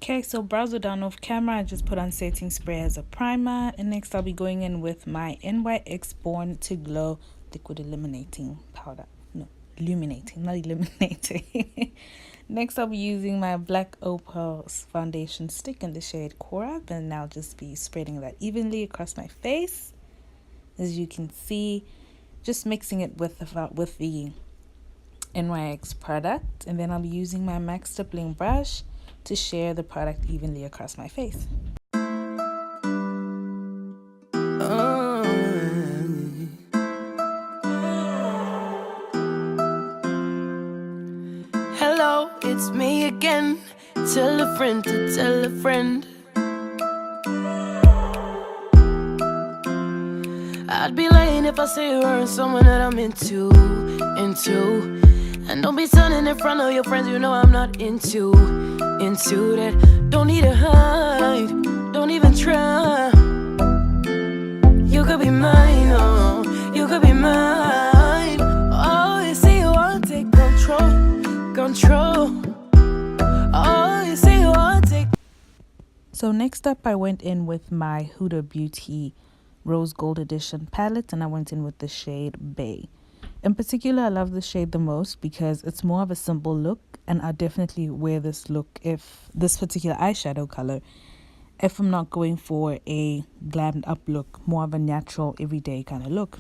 Okay, so brows are done off camera. I just put on setting spray as a primer. And next I'll be going in with my NYX Born to Glow liquid illuminating powder. No, illuminating, not eliminating. Next I'll be using my Black Opal foundation stick in the shade Cora. And I'll just be spreading that evenly across my face. As you can see, just mixing it with the NYX product. And then I'll be using my MAC stippling brush to share the product evenly across my face. Hello, it's me again. Tell a friend to tell a friend. I'd be lying if I say you weren't someone that I'm into. And don't be standing in front of your friends, you know I'm not into that. Don't need to hide, don't even try. You could be mine, oh, you could be mine. Oh, you say you want to take control. Oh, you say you want to take. So next up, I went in with my Huda Beauty Rose Gold Edition palette, and I went in with the shade Bay. In particular, I love the shade the most because it's more of a simple look, and I definitely wear this look this particular eyeshadow color if I'm not going for a glammed up look, more of a natural everyday kind of look.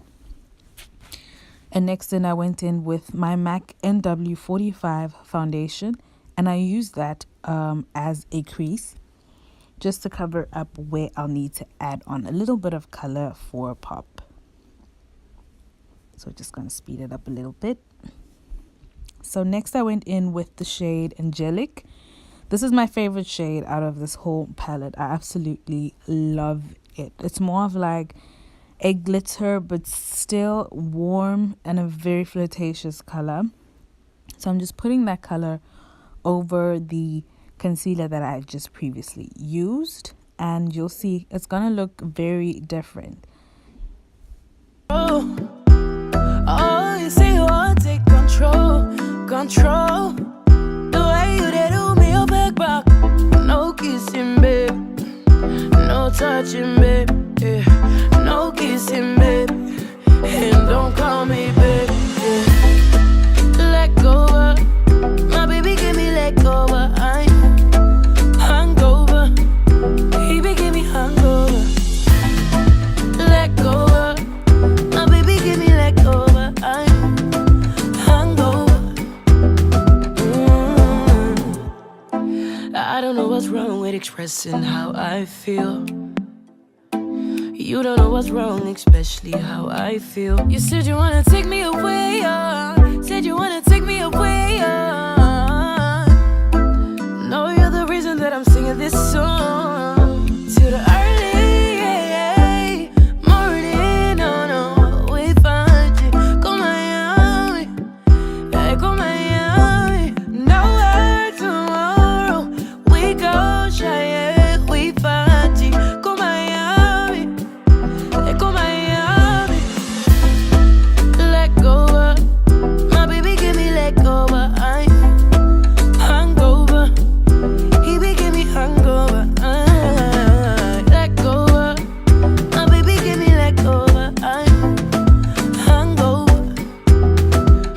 And next then I went in with my MAC NW45 foundation, and I used that as a crease just to cover up where I'll need to add on a little bit of color for a pop. So just going to speed it up a little bit. So next I went in with the shade Angelic. This is my favorite shade out of this whole palette. I absolutely love it. It's more of like a glitter but still warm and a very flirtatious color. So I'm just putting that color over the concealer that I just previously used, and you'll see it's going to look very different. Oh, you say you want to take control. The way you did do me, your back back. No kissing, babe. No touching, babe. Yeah. No kissing, babe. And don't call me, babe. Yeah. Let go, my baby, give me let go. I'm hungover. Baby, give me hungover. Let go. I don't know what's wrong with expressing how I feel. You don't know what's wrong, especially how I feel. You said you wanna take me away, said you wanna take me away, No, you're the reason that I'm singing this song. To the early morning, no, we find you. Go Miami, hey, go Miami. Nowhere tomorrow, we go shy, we find you. Go Miami, hey, go Miami. Let go, my baby, give me let go, I'm hungover. He be give me hungover, let go, my baby, give me let go, I'm hungover.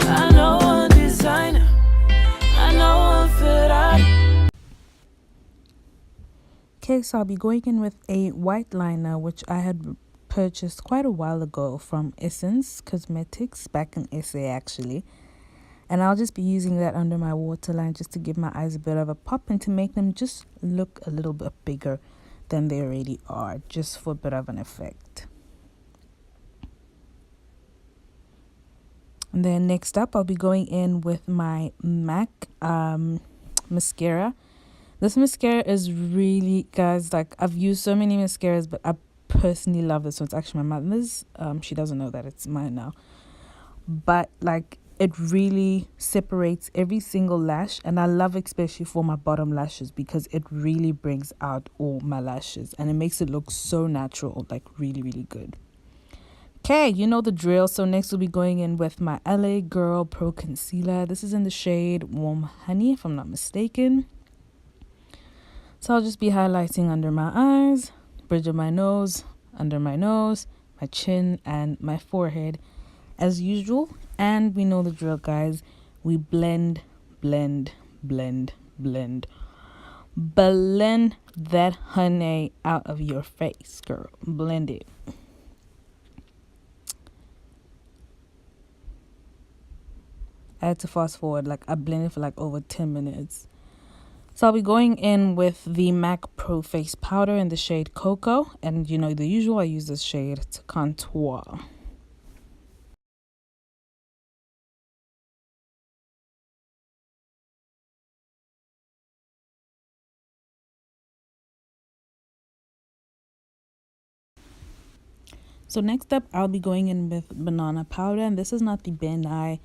I know one designer, I know one Ferrari. Okay, so I'll be going in with a white liner, which I had purchased quite a while ago from Essence Cosmetics, back in SA actually. And I'll just be using that under my waterline just to give my eyes a bit of a pop and to make them just look a little bit bigger than they already are, just for a bit of an effect. And then next up, I'll be going in with my MAC mascara. This mascara is really, guys, like I've used so many mascaras, but I personally love this one. It's actually my mother's. She doesn't know that it's mine now. But like it really separates every single lash, and I love especially for my bottom lashes because it really brings out all my lashes and it makes it look so natural, like really, really good. Okay, you know the drill. So next we'll be going in with my LA Girl Pro Concealer. This is in the shade Warm Honey, if I'm not mistaken. So I'll just be highlighting under my eyes, bridge of my nose, under my nose, my chin, and my forehead as usual. And we know the drill, guys. We blend, blend, blend, blend. Blend that honey out of your face, girl. Blend it. I had to fast forward, like I blended for like over 10 minutes. So I'll be going in with the MAC Pro Face Powder in the shade Cocoa. And you know, the usual, I use this shade to contour. So next up, I'll be going in with banana powder. And this is not the Ben Nye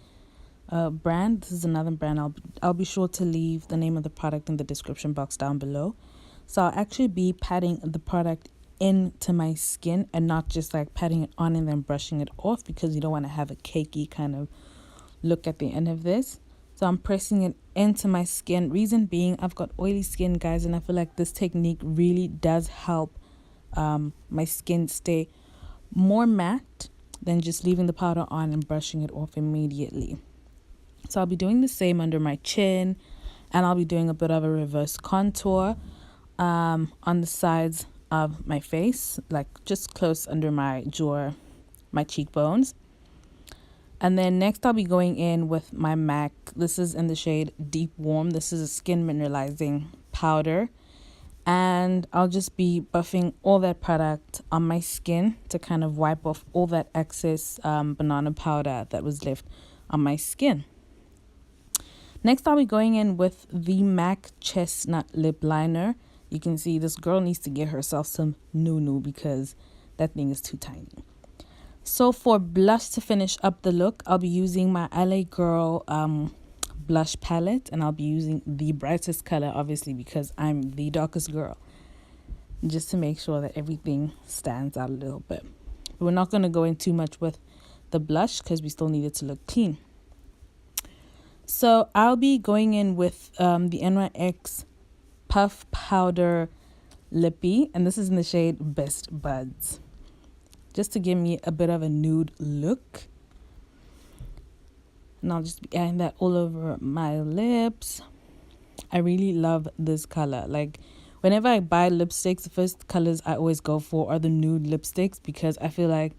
brand. This is another brand. I'll be sure to leave the name of the product in the description box down below. So I'll actually be patting the product into my skin and not just like patting it on and then brushing it off, because you don't want to have a cakey kind of look at the end of this. So I'm pressing it into my skin. Reason being, I've got oily skin, guys, and I feel like this technique really does help my skin stay more matte than just leaving the powder on and brushing it off immediately. So I'll be doing the same under my chin, and I'll be doing a bit of a reverse contour on the sides of my face, like just close under my jaw, my cheekbones. And then next I'll be going in with my MAC. This is in the shade Deep Warm. This is a skin mineralizing powder. And I'll just be buffing all that product on my skin to kind of wipe off all that excess banana powder that was left on my skin. Next, I'll be going in with the MAC Chestnut Lip Liner. You can see this girl needs to get herself some Nunu because that thing is too tiny. So for blush to finish up the look, I'll be using my LA Girl blush palette, and I'll be using the brightest color, obviously, because I'm the darkest girl, just to make sure that everything stands out a little bit. But we're not going to go in too much with the blush because we still need it to look clean. So I'll be going in with the NYX Puff Powder Lippy, and this is in the shade Best Buds, just to give me a bit of a nude look. And I'll just be adding that all over my lips. I really love this color. Like, whenever I buy lipsticks, the first colors I always go for are the nude lipsticks, because I feel like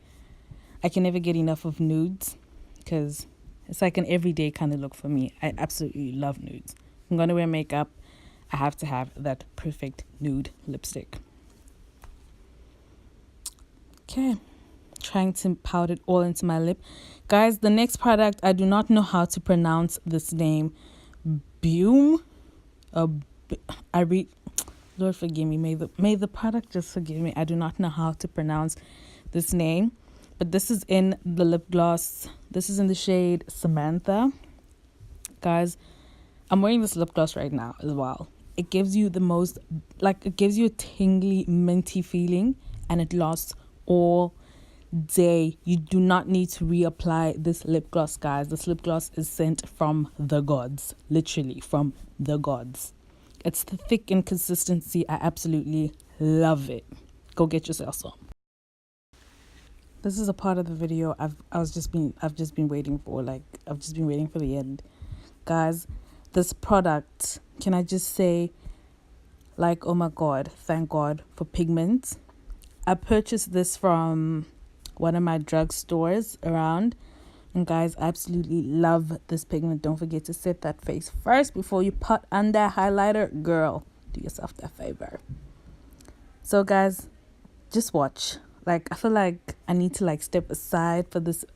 I can never get enough of nudes, because it's like an everyday kind of look for me. I absolutely love nudes. I'm going to wear makeup, I have to have that perfect nude lipstick. Okay, trying to powder it all into my lip. Guys, the next product, I do not know how to pronounce this name. Lord forgive me. May the product just forgive me. I do not know how to pronounce this name. But this is in the lip gloss. This is in the shade Samantha. Guys, I'm wearing this lip gloss right now as well. It gives you the most, like, it gives you a tingly, minty feeling, and it lasts all day. You do not need to reapply this lip gloss, guys. This lip gloss is sent from the gods, literally from the gods. It's thick in consistency. I absolutely love it. Go get yourself some. This is a part of the video I've just been waiting for. Like, I've just been waiting for the end. Guys, this product, can I just say, like, oh my god, thank God for pigment. I purchased this from one of my drugstores around, and guys, I absolutely love this pigment. Don't forget to set that face first before you put on that highlighter. Girl, do yourself that favor. So guys, just watch. Like, I feel like I need to like step aside for this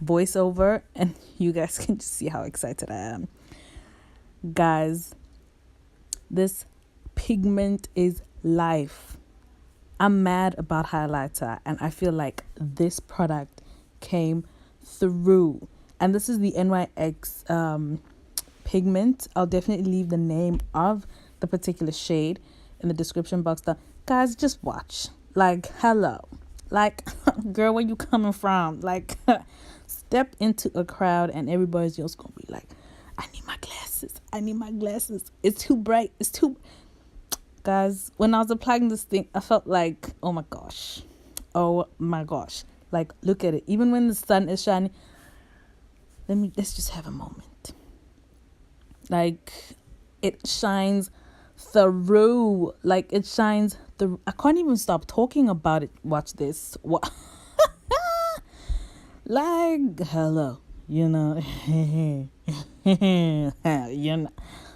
voiceover, and you guys can just see how excited I am. Guys, this pigment is life. I'm mad about highlighter, and I feel like this product came through. And this is the NYX pigment. I'll definitely leave the name of the particular shade in the description box. Guys, just watch. Like, hello. Like, girl, where you coming from? Like, step into a crowd and everybody's just gonna be like, I need my glasses. I need my glasses. It's too bright. It's too... Guys, when I was applying this thing, I felt like, oh my gosh. Oh my gosh. Like, look at it. Even when the sun is shining, let's just have a moment. Like, it shines through. Like, it shines through. I can't even stop talking about it. Watch this. What? Like, hello. You know. You know.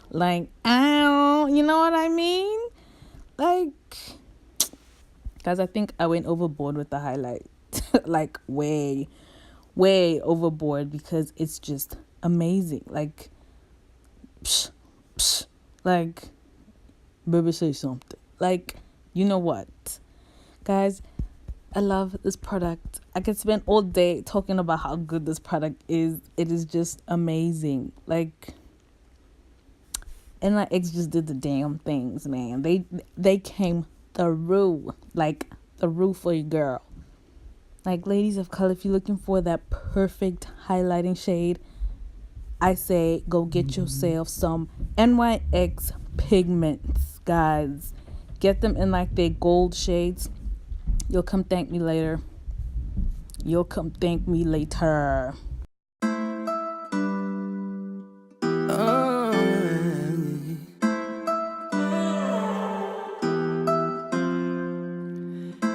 Like, ow. You know what I mean? Like, guys, I think I went overboard with the highlight. Like, way overboard, because it's just amazing. Like, psh, psh, like, baby, say something. Like, you know what, guys, I love this product. I could spend all day talking about how good this product is. It is just amazing. Like, and my ex just did the damn things, man. They came through, like, through for your girl. Like, ladies of color, if you're looking for that perfect highlighting shade, I say go get yourself some NYX pigments, guys. Get them in like their gold shades. You'll come thank me later.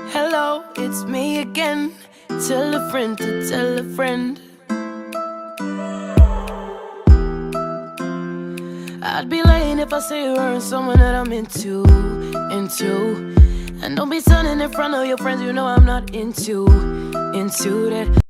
Hello, it's me again. Tell a friend to tell a friend. I'd be lying if I say you weren't someone that I'm into. And don't be turning in front of your friends, you know I'm not into that.